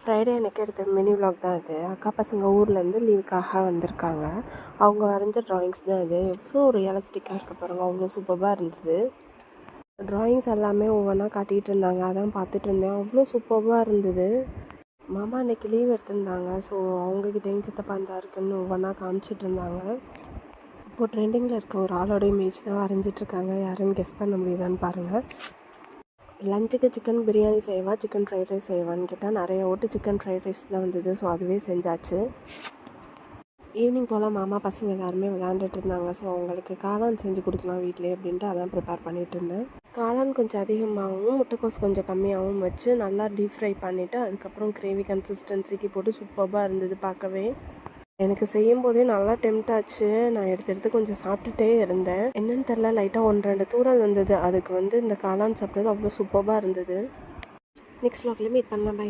Friday எனக்கு எடுத்த mini vlog தான் இது. அக்கா பசங்க ஊர்லேருந்து லீவுக்காக வந்திருக்காங்க. அவங்க வரைஞ்ச ட்ராயிங்ஸ் தான் இது. எவ்வளோ ரியலிஸ்டிக்காக இருக்க பாருங்க, அவ்வளோ சூப்பராக இருந்தது. ட்ராயிங்ஸ் எல்லாமே ஒவ்வொன்றா காட்டிகிட்டு இருந்தாங்க, அதான் பார்த்துட்டு இருந்தேன். அவ்வளோ சூப்பராக இருந்தது. மாமா அன்றைக்கி லீவ் எடுத்திருந்தாங்க. ஸோ அவங்கக்கிட்டையும் சித்தப்பா இந்த இருக்குன்னு ஒவ்வொன்றா காமிச்சிட்டு இருந்தாங்க. இப்போது ட்ரெண்டிங்கில் இருக்க ஒரு ஆளோட இமேஜ் தான் வரைஞ்சிட்ருக்காங்க. யாருன்னு கெஸ் பண்ண முடியுதான்னு பாருங்கள். லஞ்சுக்கு சிக்கன் பிரியாணி செய்வா, சிக்கன் ஃப்ரைட் ரைஸ் செய்வான்னு கேட்டால் நிறைய ஓட்டு சிக்கன் ஃப்ரைட் ரைஸ் தான் வந்தது. ஸோ அதுவே செஞ்சாச்சு. ஈவினிங் போல் மாமா பசங்க எல்லாருமே விளையாண்டுட்டு இருந்தாங்க. ஸோ அவங்களுக்கு காளான் செஞ்சு கொடுக்கலாம் வீட்டிலே அப்படின்ட்டு அதான் ப்ரிப்பேர் பண்ணிகிட்டு இருந்தேன். காளான் கொஞ்சம் அதிகமாகவும் முட்டைக்கோஸ் கொஞ்சம் கம்மியாகவும் வச்சு நல்லா டீப் ஃப்ரை பண்ணிவிட்டு அதுக்கப்புறம் கிரேவி கன்சிஸ்டன்சிக்கு போட்டு சூப்பராக இருந்தது பார்க்கவே. எனக்கு செய்யும் போதே நல்லா டெம்ட் ஆச்சு. நான் எடுத்து கொஞ்சம் சாப்பிட்டுட்டே இருந்தேன். என்னன்னு தெரில, லைட்டாக 1-2 தூரல் வந்தது. அதுக்கு இந்த காளான் சாப்பிட்டது அவ்வளோ சூப்பராக இருந்தது. நெக்ஸ்ட் vlogல மீட் பண்ணலாம். பை.